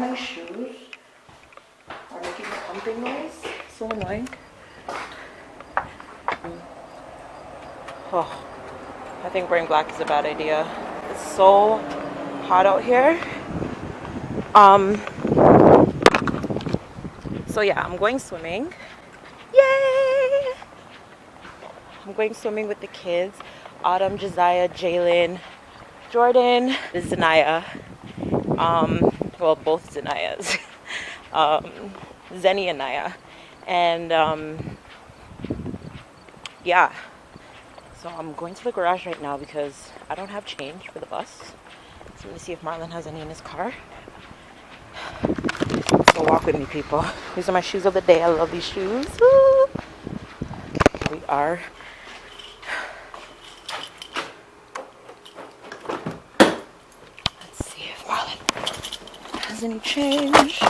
my shoes are making a pumping noise. So annoying. Oh, I think wearing black is a bad idea. It's so hot out here. So yeah, I'm going swimming. Yay! I'm going swimming with the kids. Autumn, Josiah, Jalen, Jordan, Zanaya. Well, both Zanayas. Zenny and Naya. And yeah. So I'm going to the garage right now because I don't have change for the bus. So I'm going to see if Marlon has any in his car. So walk with me, people. These are my shoes of the day. I love these shoes. Woo! Okay, here we are. Let's see if Marlon has any change.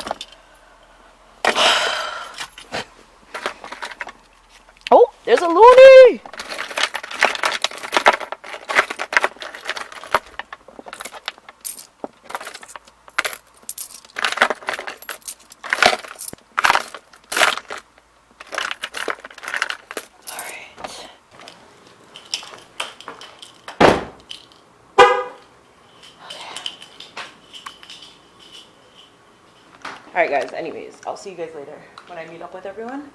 Oh, there's a loonie! Alright guys, anyways, I'll see you guys later when I meet up with everyone.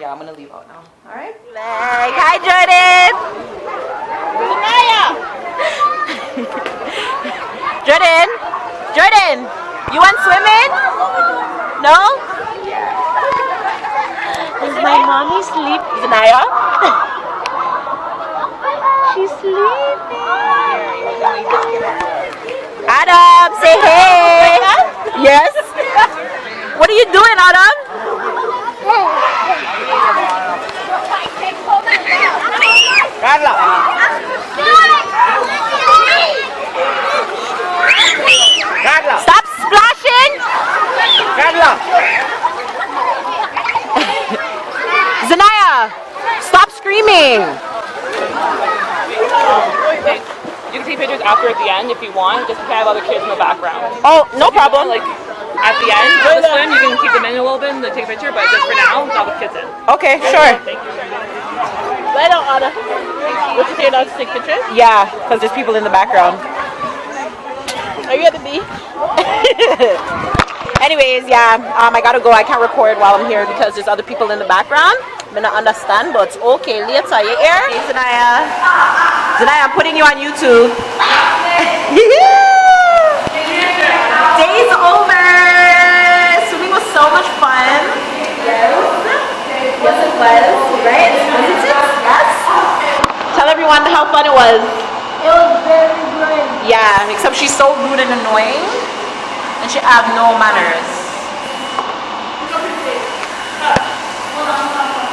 Yeah, I'm gonna leave out now. Alright? Hi Jordan! Jordan! Jordan! You went swimming? No? Is my mommy sleep? Zanaya? She's sleeping. Adam, say hey! Yes? What are you doing, Adam? Carla. Carla. Stop splashing! Carla. Zanaya, stop screaming! You can take pictures after at the end if you want, just to have other kids in the background. Oh, no problem. Like at the end of the swim, you can keep them in a little bit and take a picture, but just for now, it's all the kids in. Okay, sure. Thank you. Right on, Anna. Would you say not to take pictures? Yeah, because there's people in the background. Are you at the beach? Anyways, yeah, I gotta go. I can't record while I'm here because there's other people in the background. I don't understand, but okay, later, you hear? Hey, Zanaya. Zanaya, I'm putting you on YouTube. Day's over. Swimming was so much fun. Yes. Yes, it was. Right? Wasn't it? Yes. Tell everyone how fun it was. It was very great. Yeah, except she's so rude and annoying, and she have no manners.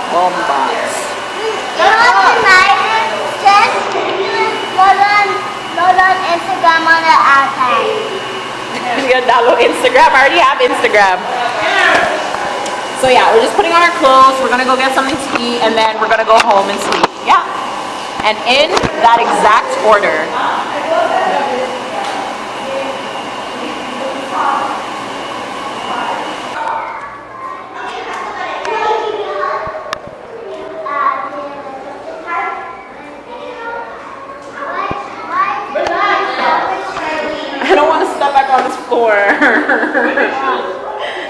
Bombas. Load on Instagram on the iPad. You gotta download Instagram. I already have Instagram. So yeah, we're just putting on our clothes. We're gonna go get something to eat, and then we're gonna go home and sleep. Yeah. And in that exact order. I don't want to step back on this floor.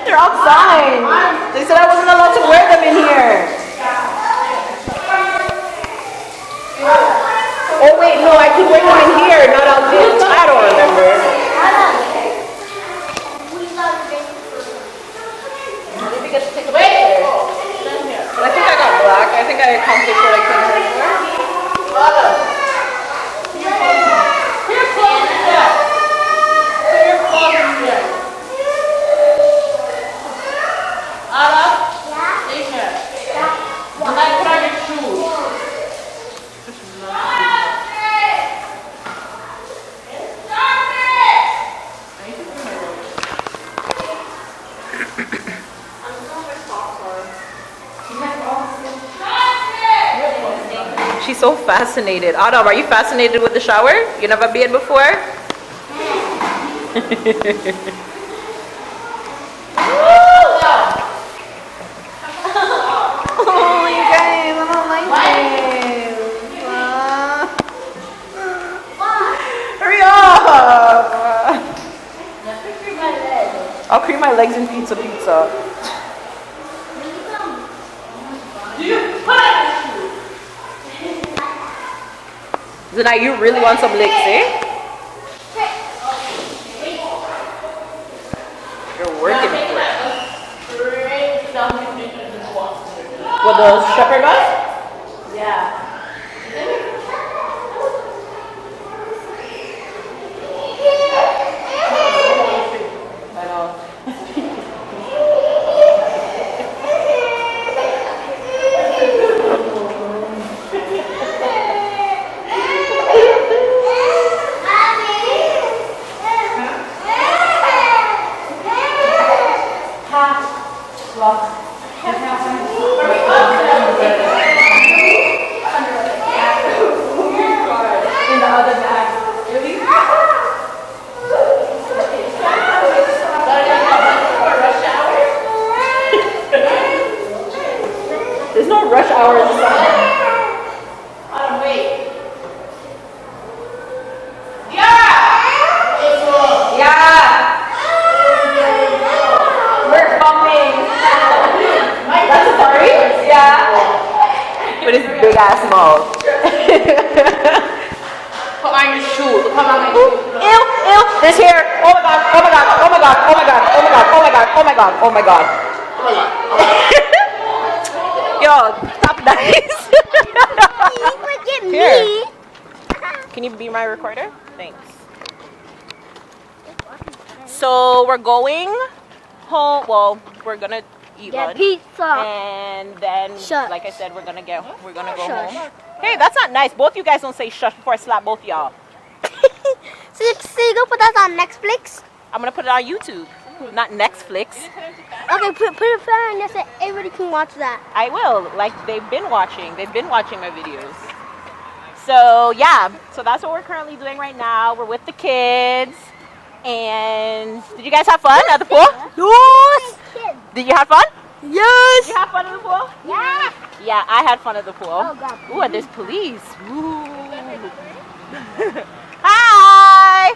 They're outside. They said I wasn't allowed to wear them in here. Oh wait, no, I can wear them in here, not out there. I don't remember. Maybe get to take a picture. But I think I got black. I think I accomplished what I came here for. She's so fascinated. Autumn, are you fascinated with the shower? You never been before? I'll cream my legs in pizza. Zanai, you really want some licks, eh? You're working for it. With the shepherd bus? Yeah. I know. In the other bag. Really? There's no rush hour in the summer. Wait. Yeah. We're coming. That's a party? Yeah. With his big ass mouth. Put on your shoe. Look how long my shoe. Ew. This here. Oh my god. Yo, stop nice. Look at Here. me. Can you be my recorder? Thanks. So we're going home. Well, we're gonna eat Get lunch, pizza. and then, Shush. like I said, we're gonna go Shush. home. Hey, that's not nice. Both you guys don't say shush before I slap both y'all. So you go put that on Netflix? I'm gonna put it on YouTube, not Netflix. Okay, put it on there so everybody can watch that. I will. Like they've been watching my videos. So yeah, so that's what we're currently doing right now. We're with the kids. And did you guys have fun at the pool? Yes. Did you have fun? Yes. Did you have fun at the pool? Yeah. Yeah, I had fun at the pool. Oh, God. Ooh, and there's police. Ooh. Hi.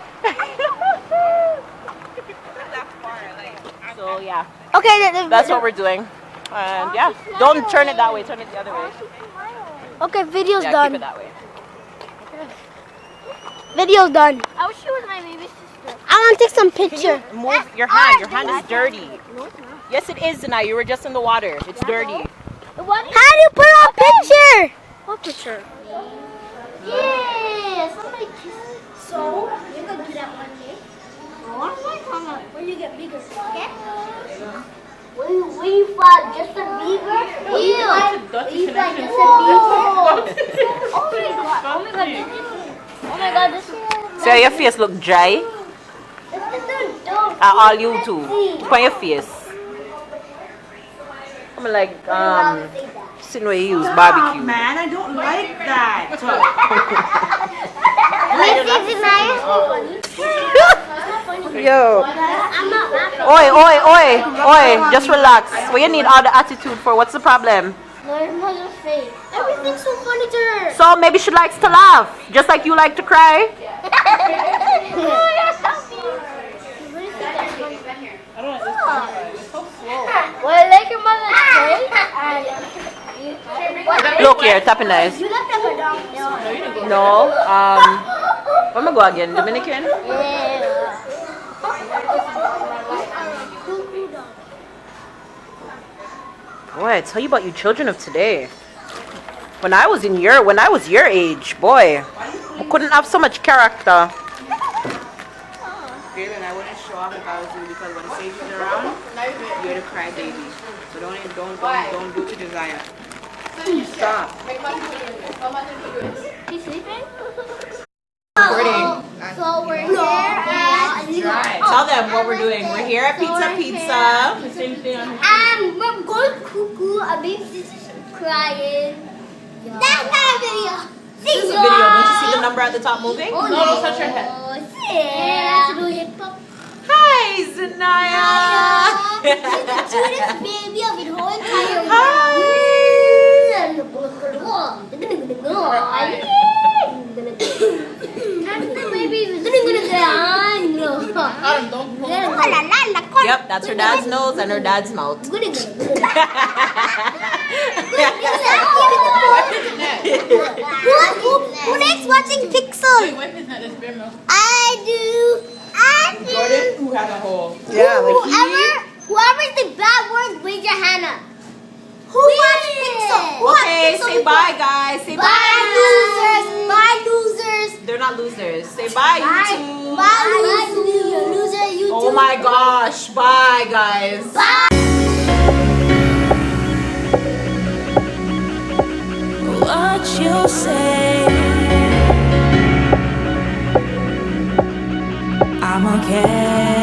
So yeah, Okay. that's what we're doing. And yeah, don't turn it that way. Turn it the other way. Okay, video's Yeah, done. keep it that way. Video's done. I wish she was my baby sister. I want to take some picture. Move your hand. Your hand is dirty. Yes, it is, Zanai. You were just in the water. It's dirty. How do you put on picture? What picture? Yeah, somebody kissed. So, you're going to do that one day. When you get bigger, okay? When you find Justin Bieber, you find Justin Bieber. Oh my god, this is... So your face look dry. All you too. Put on your face. I'm like sitting where you use barbecue. Man, I don't like that. Yo. I'm not laughing. Oi. Just relax. What you need all the attitude for? What's the problem? Everything's so funny to her. So maybe she likes to laugh, just like you like to cry. Well, I like your mother's face. Look here, tapping nice. You left her down. No. Where am I go again? Dominican? Boy, I tell you about you children of today. When I was your age, boy, I couldn't have so much character. Galen, I wouldn't show off if I was you because when Sage is around, you're the cry baby. So don't do to Desire. Stop. She's sleeping? Recording. So we're here at... Tell them what we're doing. We're here at Pizza. And we're going cuckoo. Our baby sister's crying. That's not a video. This is a video. Don't you see the number at the top moving? Oh, no, don't touch your head. Yeah. Let's do hip hop. Hi, Zanaya. She's the cutest baby of the whole entire world. Hi. That's the baby. Yep, that's her dad's nose and her dad's mouth. Good. Who next watching Pixel? I do. Jordan, who has a hole? Yeah, like he. Whoever's the bad words, raise your hand up. Who watched Pixel? Okay, say bye, guys. Say bye. Bye, losers. Bye, losers. They're not losers. Say bye, YouTube. Bye, loser. YouTube. Oh my gosh. Bye, guys. Bye. What you say, I'm okay.